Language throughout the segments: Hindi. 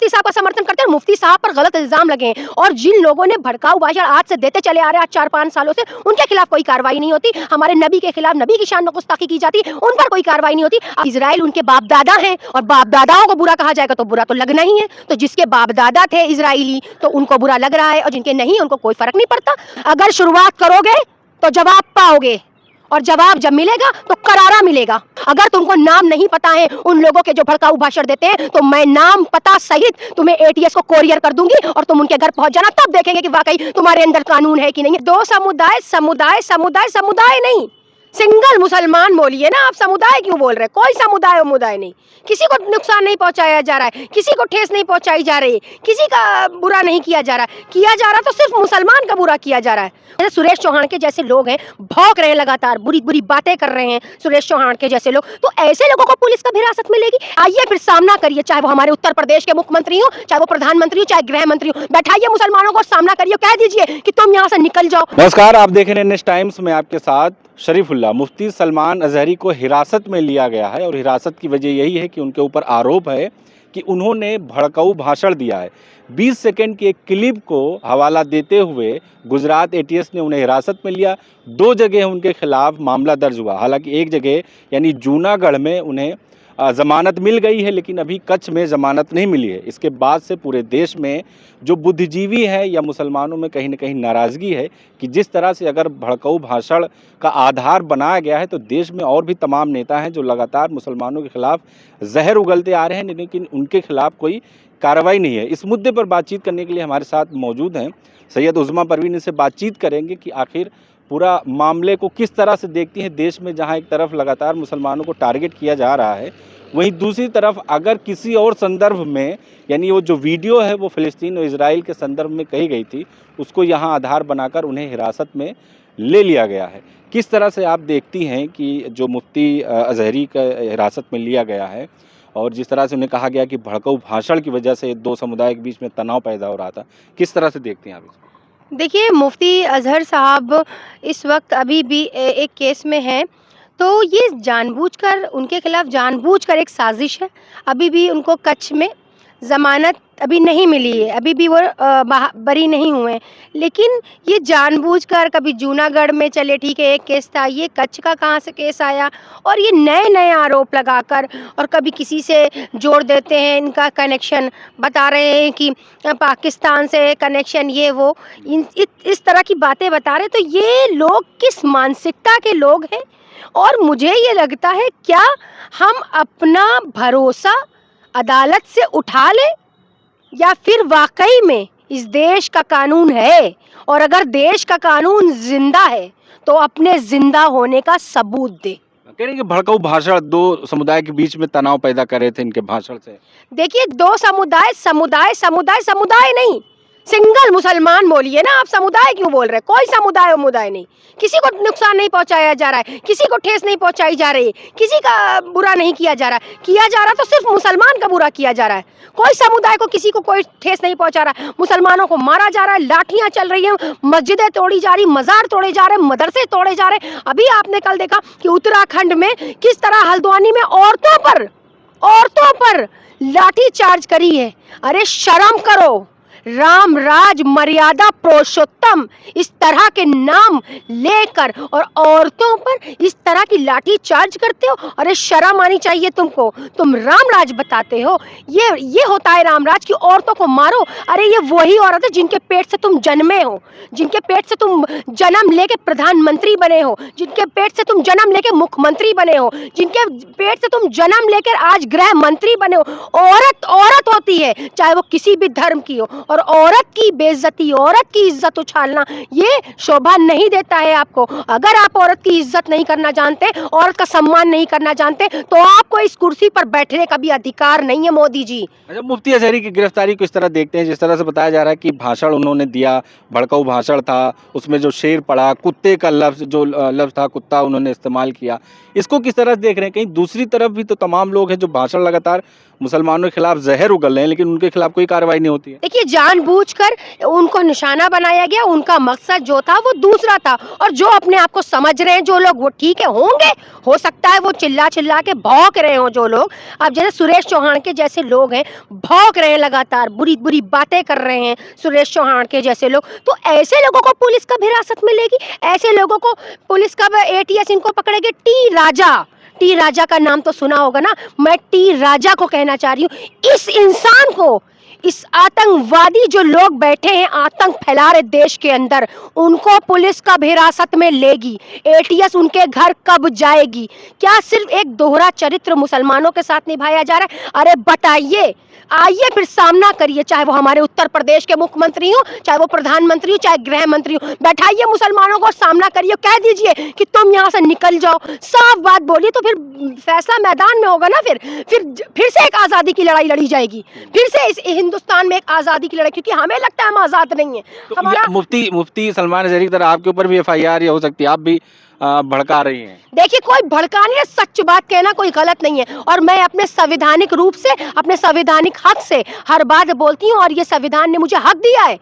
मुफ्ती साहब का समर्थन करते हैं, मुफ्ती साहब पर गलत इल्जाम लगे हैं। और जिन लोगों ने भड़काऊ भाषण आज से देते चले आ रहे हैं, आज 4-5 सालों से, उनके खिलाफ कोई कार्रवाई नहीं होती। हमारे नबी के खिलाफ, नबी की शान में गुस्ताखी की जाती, उन पर कोई कार्रवाई नहीं होती। इजराइल उनके बाप दादा हैं और बाप दादाओं को बुरा कहा जाएगा तो बुरा तो लगना ही है। तो जिसके बाप दादा थे इजराइली तो उनको बुरा लग रहा है, और जिनके नहीं उनको कोई फर्क नहीं पड़ता। अगर शुरुआत करोगे तो जवाब पाओगे, और जवाब जब मिलेगा तो करारा मिलेगा। अगर तुमको नाम नहीं पता है उन लोगों के जो भड़काऊ भाषण देते हैं, तो मैं नाम पता सहित तुम्हें एटीएस को कोरियर कर दूंगी और तुम उनके घर पहुंच जाना, तब देखेंगे कि वाकई तुम्हारे अंदर कानून है कि नहीं। दो समुदाय, समुदाय समुदाय समुदाय नहीं, सिंगल मुसलमान बोलिए ना। आप समुदाय क्यों बोल रहे हैं? कोई समुदाय मुदाय नहीं, किसी को नुकसान नहीं पहुंचाया जा रहा है, किसी को ठेस नहीं पहुंचाई जा रही है, किसी का बुरा नहीं किया जा रहा है। किया जा रहा तो सिर्फ मुसलमान का बुरा किया जा रहा है। जैसे सुरेश चौहान के जैसे लोग हैं, भौंक रहे हैं लगातार, बुरी बुरी बातें कर रहे हैं सुरेश चौहान के जैसे लोग, तो ऐसे लोगों को पुलिस का हिरासत मिलेगी? आइए फिर सामना करिए, चाहे वो हमारे उत्तर प्रदेश के मुख्यमंत्री हो, चाहे वो प्रधानमंत्री हो, चाहे गृह मंत्री हो, बैठाइए मुसलमानों को, सामना करिए, कह दीजिए कि तुम यहाँ से निकल जाओ। नमस्कार, आप देख रहे हैं नेक्स्ट टाइम्स में आपके साथ शरीफुल्लाह। मुफ्ती सलमान अजहरी को हिरासत में लिया गया है और हिरासत की वजह यही है कि उनके ऊपर आरोप है कि उन्होंने भड़काऊ भाषण दिया है। 20 सेकंड की एक क्लिप को हवाला देते हुए गुजरात एटीएस ने उन्हें हिरासत में लिया। 2 जगह उनके खिलाफ मामला दर्ज हुआ। हालांकि एक जगह यानी जूनागढ़ में उन्हें ज़मानत मिल गई है, लेकिन अभी कच्छ में ज़मानत नहीं मिली है। इसके बाद से पूरे देश में जो बुद्धिजीवी है या मुसलमानों में कहीं ना कहीं नाराज़गी है कि जिस तरह से अगर भड़काऊ भाषण का आधार बनाया गया है, तो देश में और भी तमाम नेता हैं जो लगातार मुसलमानों के खिलाफ जहर उगलते आ रहे हैं, लेकिन उनके खिलाफ कोई कार्रवाई नहीं है। इस मुद्दे पर बातचीत करने के लिए हमारे साथ मौजूद हैं सैयद उज़्मा परवीन। इनसे बातचीत करेंगे कि आखिर पूरा मामले को किस तरह से देखती हैं देश में, जहां एक तरफ लगातार मुसलमानों को टारगेट किया जा रहा है, वहीं दूसरी तरफ अगर किसी और संदर्भ में, यानी वो जो वीडियो है वो फ़िलिस्तीन और इजराइल के संदर्भ में कही गई थी, उसको यहां आधार बनाकर उन्हें हिरासत में ले लिया गया है। किस तरह से आप देखती हैं कि जो मुफ्ती अजहरी का हिरासत में लिया गया है और जिस तरह से उन्हें कहा गया कि भड़काऊ भाषण की वजह से 2 समुदाय के बीच में तनाव पैदा हो रहा था, किस तरह से देखती हैं आप इसको? देखिए, मुफ्ती अज़हर साहब इस वक्त अभी भी एक केस में हैं, तो ये जानबूझकर उनके खिलाफ जानबूझकर एक साजिश है। अभी भी उनको कच्छ में ज़मानत अभी नहीं मिली है, अभी भी वो बरी नहीं हुए हैं। लेकिन ये जानबूझकर कभी जूनागढ़ में चले, ठीक है एक केस था, ये कच्छ का कहाँ से केस आया, और ये नए नए आरोप लगाकर और कभी किसी से जोड़ देते हैं इनका कनेक्शन, बता रहे हैं कि पाकिस्तान से कनेक्शन, ये वो इस तरह की बातें बता रहे। तो ये लोग किस मानसिकता के लोग हैं? और मुझे ये लगता है, क्या हम अपना भरोसा अदालत से उठा लें, या फिर वाकई में इस देश का कानून है, और अगर देश का कानून जिंदा है तो अपने जिंदा होने का सबूत दे। कह रहे हैं कि भड़काऊ भाषण 2 समुदाय के बीच में तनाव पैदा कर रहे थे इनके भाषण से। देखिए, 2 समुदाय, समुदाय समुदाय समुदाय नहीं, सिंगल मुसलमान बोलिए ना। आप समुदाय क्यों बोल रहे हैं? कोई समुदाय मुदाय नहीं, किसी को नुकसान नहीं पहुंचाया जा रहा है, किसी को ठेस नहीं पहुंचाई जा रही है, किसी का बुरा नहीं किया जा रहा है। किया जा रहा तो सिर्फ मुसलमान का बुरा किया जा रहा है। कोई समुदाय को, किसी को कोई ठेस नहीं पहुंचा रहा है। मुसलमानों को मारा जा रहा है, लाठियां चल रही हैं, मस्जिदें तोड़ी जा रही, मजार तोड़े जा रहे, मदरसे तोड़े जा रहे। अभी आपने कल देखा कि उत्तराखंड में किस तरह हल्द्वानी में औरतों पर लाठी चार्ज करी है। अरे शर्म करो, राम राज मर्यादा पुरुषोत्तम इस तरह के नाम लेकर और औरतों पर इस तरह की लाठी चार्ज करते हो। अरे शर्म आनी चाहिए तुमको। तुम राम राज बताते हो, ये होता है राम राज की औरतों को मारो। अरे ये वही औरत है जिनके पेट से तुम जन्मे हो, जिनके पेट से तुम जन्म लेके प्रधानमंत्री बने हो, जिनके पेट से तुम जन्म लेके मुख्यमंत्री बने हो, जिनके पेट से तुम जन्म लेकर आज गृह मंत्री बने हो। औरत होती है, चाहे वो किसी भी धर्म की हो, और औरत की बेइज्जती, औरत की इज्जत उछालना, ये शोभा नहीं देता है आपको। अगर आप औरत की इज्जत नहीं करना जानते, औरत का सम्मान नहीं करना जानते, तो आपको इस कुर्सी पर बैठने का भी अधिकार नहीं है, मोदी जी। अच्छा, मुफ्ती अजहरी की गिरफ्तारी को इस तरह देखते हैं, जिस तरह से बताया जा रहा है कि भाषण उन्होंने दिया, भड़काऊ भाषण था, उसमें जो शेर पड़ा, कुत्ते का लफ्ज़ था, कुत्ता उन्होंने इस्तेमाल किया, इसको किस तरह से देख रहे हैं? कहीं दूसरी तरफ भी तो तमाम लोग हैं जो भाषण लगातार मुसलमानों के खिलाफ जहर उगल रहे हैं, लेकिन उनके खिलाफ कोई कार्रवाई नहीं होती है। देखिए, जानबूझकर उनको निशाना बनाया गया, उनका मकसद जो था वो दूसरा था। और जो अपने आप को समझ रहे हैं जो लोग, वो ठीक है, होंगे, हो सकता है वो चिल्ला चिल्ला के भौंक रहे हो जो लोग। अब जैसे सुरेश चौहान के जैसे लोग हैं, भौंक रहे हैं, लगातार बुरी बुरी बातें कर रहे हैं सुरेश चौहान के जैसे लोग, तो ऐसे लोगों को पुलिस कब हिरासत में लेगी? ऐसे लोगों को पुलिस कब एटीएस इनको पकड़ेगी? टी राजा का नाम तो सुना होगा ना। मैं टी राजा को कहना चाह रही हूँ, इस इंसान को, इस आतंकवादी जो लोग बैठे हैं आतंक फैला रहे देश के अंदर, उनको पुलिस कब हिरासत में लेगी? एटीएस उनके घर कब जाएगी? क्या सिर्फ एक दोहरा चरित्र मुसलमानों के साथ निभाया जा रहा है? अरे बताइए, आइए फिर सामना करिए, चाहे वो हमारे उत्तर प्रदेश के मुख्यमंत्री हो, चाहे वो प्रधानमंत्री हो, चाहे गृह मंत्री हो, बैठाइए मुसलमानों को, सामना करिए, कह दीजिए कि तुम यहाँ से निकल जाओ, साफ बात बोलिए, तो फिर फैसला मैदान में होगा ना। फिर से एक आजादी की लड़ाई लड़ी जाएगी, फिर से इस हिंदुस्तान में एक आजादी की लड़ाई, क्योंकि हमें लगता है हम आजाद नहीं है। तो हमारा मुफ्ती सलमान अजहरी की तरह आपके ऊपर भी एफआईआर हो सकती है, आप भी भड़का रही हैं। देखिए, कोई भड़काने, सच बात कहना कोई गलत नहीं है, और मैं अपने संवैधानिक रूप से, अपने संवैधानिक हक से हर बात बोलती हूँ, और ये संविधान ने मुझे हक दिया है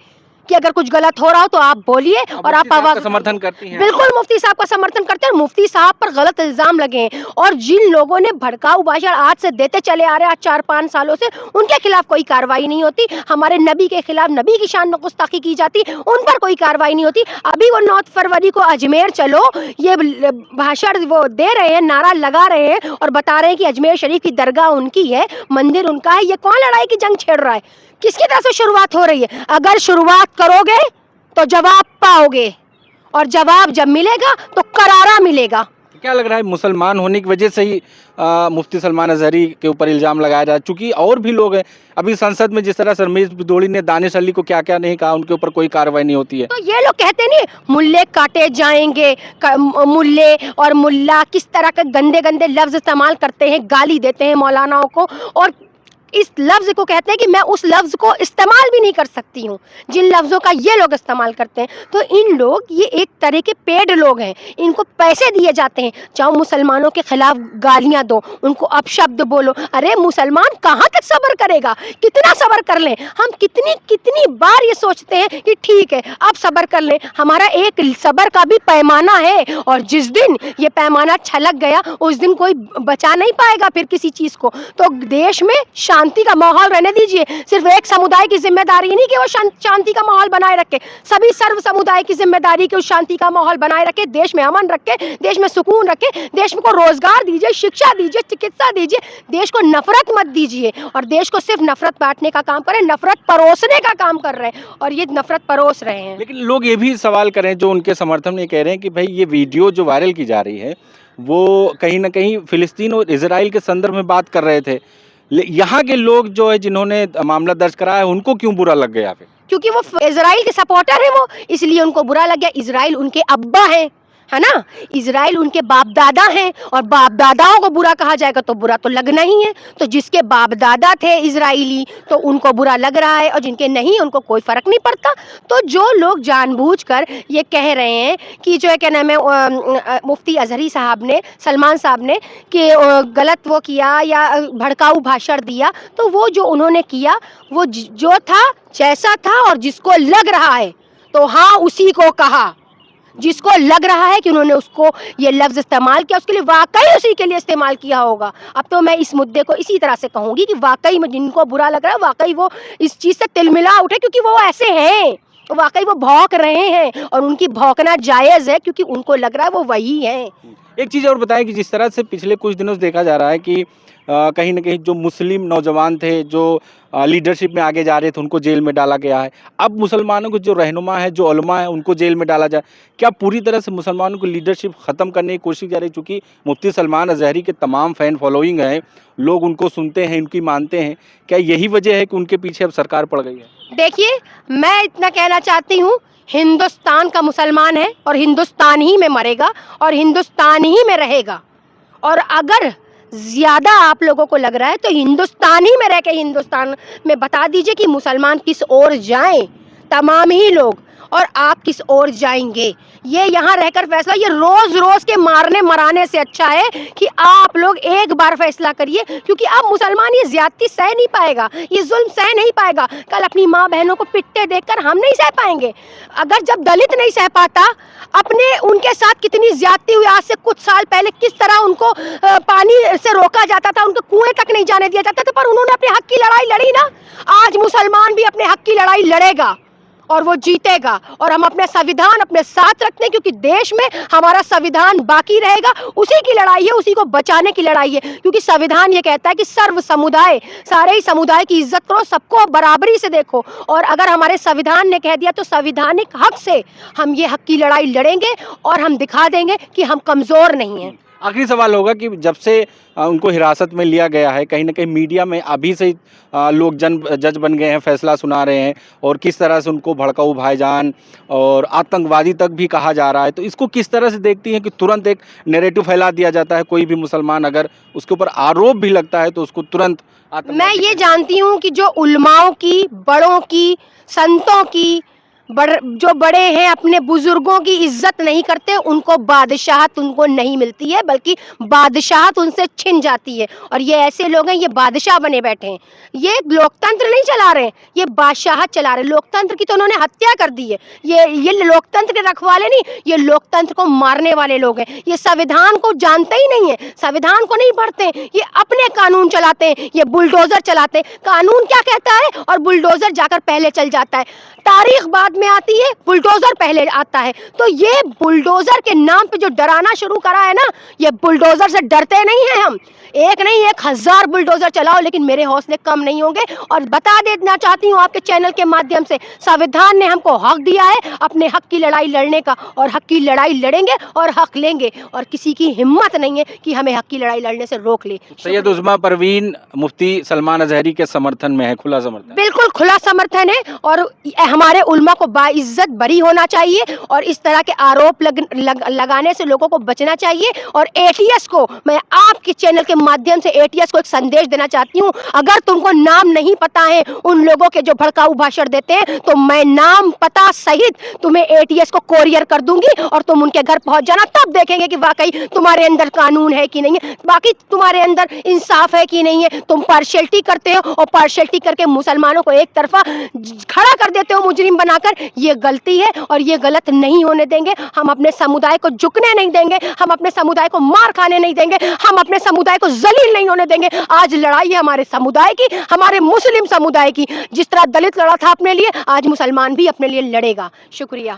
कि अगर कुछ गलत हो रहा हो तो आप बोलिए और आप आवाज समर्थन करती हैं। बिल्कुल मुफ्ती साहब का समर्थन करते हैं। मुफ्ती साहब पर गलत इल्जाम लगे हैं, और जिन लोगों ने भड़काऊ भाषण आज से देते चले आ रहे हैं, 4-5 सालों से, उनके खिलाफ कोई कार्रवाई नहीं होती। हमारे नबी के खिलाफ, नबी की शान में गुस्ताखी की जाती, उन पर कोई कार्रवाई नहीं होती। अभी वो 9 फरवरी को अजमेर चलो, ये भाषण वो दे रहे हैं, नारा लगा रहे हैं और बता रहे हैं कि अजमेर शरीफ की दरगाह उनकी है, मंदिर उनका है। ये कौन लड़ाई की जंग छेड़ रहा है? किसकी तरफ से शुरुआत हो रही है? अगर शुरुआत करोगे तो जवाब पाओगे, और जवाब जब मिलेगा तो करारा मिलेगा। क्या लग रहा है, मुसलमान होने की वजह से ही मुफ्ती सलमान अजहरी के ऊपर इल्जाम लगाया जा रहा है? चूंकि और भी लोग हैं, अभी संसद में जिस तरह रमेश बिदोड़ी ने दानिश अली को क्या क्या नहीं कहा, उनके ऊपर कोई कार्रवाई नहीं होती है। तो ये लोग कहते नहीं, मुल्ले काटे जाएंगे, मुल्ले और मुल्ला किस तरह के गंदे गंदे लफ्ज इस्तेमाल करते हैं, गाली देते हैं मौलानाओं को, और इस लफ्ज को कहते हैं कि मैं उस लफ्ज को इस्तेमाल भी नहीं कर सकती हूँ जिन लफ्जों का ये लोग इस्तेमाल करते हैं। तो इन लोग, ये एक तरह के पेड लोग हैं, इनको पैसे दिए जाते हैं, चाहो मुसलमानों के खिलाफ गालियां दो, उनको अपशब्द बोलो। अरे मुसलमान कहाँ तक सब्र करेगा? कितना सब्र कर लें हम? कितनी बार ये सोचते हैं कि ठीक है अब सब्र कर लें। हमारा एक सब्र का भी पैमाना है, और जिस दिन ये पैमाना छलक गया उस दिन कोई बचा नहीं पाएगा फिर किसी चीज को। तो देश में शांति का माहौल रहने दीजिए। सिर्फ एक समुदाय की जिम्मेदारी नहीं कि वो शांति का माहौल बनाए रखे, सभी सर्व समुदाय की जिम्मेदारी कि उस शांति का माहौल बनाए रखे, देश में अमन रखे, देश में सुकून रखे, देश को रोजगार दीजिए, शिक्षा दीजिए, चिकित्सा दीजिए, देश को नफरत मत दीजिए। और देश को सिर्फ नफरत बांटने का काम करें, नफरत परोसने का काम कर रहे हैं, और ये नफरत परोस रहे हैं। लेकिन लोग ये भी सवाल करें, जो उनके समर्थन में कह रहे हैं कि भाई ये वीडियो जो वायरल की जा रही है वो कहीं ना कहीं फिलिस्तीन और इजराइल के संदर्भ में बात कर रहे थे। यहाँ के लोग जो है, जिन्होंने मामला दर्ज कराया, उनको क्यों बुरा लग गया फिर? क्योंकि वो इजराइल के सपोर्टर है, वो इसलिए उनको बुरा लग गया। इजराइल उनके अब्बा है ना, इजराइल उनके बाप दादा हैं, और बाप दादाओं को बुरा कहा जाएगा तो बुरा तो लगना ही है। तो जिसके बाप दादा थे इजराइली तो उनको बुरा लग रहा है, और जिनके नहीं उनको कोई फर्क नहीं पड़ता। तो जो लोग जानबूझकर ये कह रहे हैं कि जो है क्या नाम है, मुफ्ती अजहरी साहब ने, सलमान साहब ने कि गलत वो किया या भड़काऊ भाषण दिया, तो वो जो उन्होंने किया वो जो था जैसा था, और जिसको लग रहा है तो हाँ उसी को कहा। जिसको लग रहा है कि उन्होंने उसको ये लफ्ज इस्तेमाल किया, उसके लिए वाकई उसी के लिए इस्तेमाल किया होगा। अब तो मैं इस मुद्दे को इसी तरह से कहूँगी कि वाकई में जिनको बुरा लग रहा है, वाकई वो इस चीज़ से तिलमिला उठे, क्योंकि वो ऐसे हैं, वाकई वो भौंक रहे हैं, और उनकी भौंकना जायज़ है, क्योंकि उनको लग रहा है वो वही है। एक चीज़ और बताएं कि जिस तरह से पिछले कुछ दिनों से देखा जा रहा है कि कहीं ना कहीं जो मुस्लिम नौजवान थे, जो लीडरशिप में आगे जा रहे थे, उनको जेल में डाला गया है। अब मुसलमानों के जो रहनुमा है, जो उलमा है, उनको जेल में डाला जाए। क्या पूरी तरह से मुसलमानों की लीडरशिप ख़त्म करने की कोशिश जा रही है? चूँकि मुफ्ती सलमान अजहरी के तमाम फ़ैन फॉलोइंग हैं, लोग उनको सुनते हैं, उनकी मानते हैं, क्या यही वजह है कि उनके पीछे अब सरकार पड़ गई है? देखिए, मैं इतना कहना चाहती हूँ, हिंदुस्तान का मुसलमान है और हिंदुस्तान ही में मरेगा और हिंदुस्तान ही में रहेगा। और अगर ज़्यादा आप लोगों को लग रहा है तो हिंदुस्तान ही में रह के हिंदुस्तान में बता दीजिए कि मुसलमान किस ओर जाएं, तमाम ही लोग। और आप किस ओर जाएंगे। ये यहाँ रहकर फैसला, ये रोज रोज के मारने मराने से अच्छा है कि आप लोग एक बार फैसला करिए, क्योंकि अब मुसलमान ये ज्यादती सह नहीं पाएगा, ये जुल्म सह नहीं पाएगा। कल अपनी माँ बहनों को पिटते देखकर हम नहीं सह पाएंगे। अगर जब दलित नहीं सह पाता, अपने उनके साथ कितनी ज्यादती हुई, आज से कुछ साल पहले किस तरह उनको पानी से रोका जाता था, उनको कुएं तक नहीं जाने दिया जाता था, पर उन्होंने अपने हक की लड़ाई लड़ी ना। आज मुसलमान भी अपने हक की लड़ाई लड़ेगा और वो जीतेगा। और हम अपने संविधान अपने साथ रखते हैं, क्योंकि देश में हमारा संविधान बाकी रहेगा। उसी की लड़ाई है, उसी को बचाने की लड़ाई है, क्योंकि संविधान ये कहता है कि सर्व समुदाय, सारे ही समुदाय की इज्जत करो, सबको बराबरी से देखो। और अगर हमारे संविधान ने कह दिया तो संवैधानिक हक से हम ये हक की लड़ाई लड़ेंगे और हम दिखा देंगे कि हम कमजोर नहीं हैं। आखिरी सवाल होगा कि जब से उनको हिरासत में लिया गया है, कहीं ना कहीं मीडिया में अभी से लोग जज बन गए हैं, फैसला सुना रहे हैं, और किस तरह से उनको भड़काऊ भाईजान और आतंकवादी तक भी कहा जा रहा है, तो इसको किस तरह से देखती हैं कि तुरंत एक नैरेटिव फैला दिया जाता है, कोई भी मुसलमान अगर उसके ऊपर आरोप भी लगता है तो उसको तुरंत मैं ये जानती हूँ कि जो उलमाओं की, बड़ों की, संतों की, जो बड़े हैं अपने बुजुर्गों की इज्जत नहीं करते, उनको बादशाहत उनको नहीं मिलती है, बल्कि बादशाहत उनसे छिन जाती है। और ये ऐसे लोग हैं, ये बादशाह बने बैठे हैं, ये लोकतंत्र नहीं चला रहे, ये बादशाहत चला रहे। लोकतंत्र की तो उन्होंने हत्या कर दी है। ये लोकतंत्र के रखवाले नहीं, ये लोकतंत्र को मारने वाले लोग हैं। ये संविधान को जानते ही नहीं है, संविधान को नहीं पढ़ते, ये अपने कानून चलाते हैं, ये बुलडोजर चलाते हैं। कानून क्या कहता है और बुलडोजर जाकर पहले चल जाता है। तारीख बाद में आती है, बुलडोजर पहले आता है। तो ये बुलडोजर के नाम पे जो डराना शुरू करा है ना, ये बुलडोजर से डरते नहीं हैं हम। एक नहीं 1000 बुलडोजर चलाओ, लेकिन मेरे हौसले कम नहीं होंगे। और बता देना चाहती हूँ आपके चैनल के माध्यम से, संविधान ने हमको हक दिया है अपने हक की लड़ाई लड़ने का, और हक की लड़ाई लड़ेंगे और हक लेंगे, और किसी की हिम्मत नहीं है कि हमें हक की लड़ाई लड़ने से रोक ले। सैयद उज़्मा परवीन मुफ्ती सलमान अज़हरी के समर्थन में है, खुला समर्थन? बिल्कुल खुला समर्थन है, और हमारे उल्मा को बाइज्जत बरी होना चाहिए, और इस तरह के आरोप लगाने से लोगों को बचना चाहिए। और एटीएस को मैं आपके चैनल के माध्यम से एटीएस को एक संदेश देना चाहती हूँ, अगर तुमको नाम नहीं पता है उन लोगों के जो भड़काऊ भाषण देते हैं, तो मैं नाम पता सहित तुम्हें एटीएस को कोरियर कर दूंगी, और तुम उनके घर पहुंच जाना, तब देखेंगे कि वाकई तुम्हारे अंदर कानून है कि नहीं है, बाकी तुम्हारे अंदर इंसाफ है कि नहीं है। तुम पार्शियलिटी करते हो, और पार्शियलिटी करके मुसलमानों को एक तरफा खड़ा कर देते हो मुजरिम बनाकर। ये गलती है और ये गलत नहीं होने देंगे। हम अपने समुदाय को झुकने नहीं देंगे, हम अपने समुदाय को मार खाने नहीं देंगे, हम अपने समुदाय को जलील नहीं होने देंगे। आज लड़ाई है हमारे समुदाय की, हमारे मुस्लिम समुदाय की। जिस तरह दलित लड़ा था अपने लिए, आज मुसलमान भी अपने लिए लड़ेगा। शुक्रिया।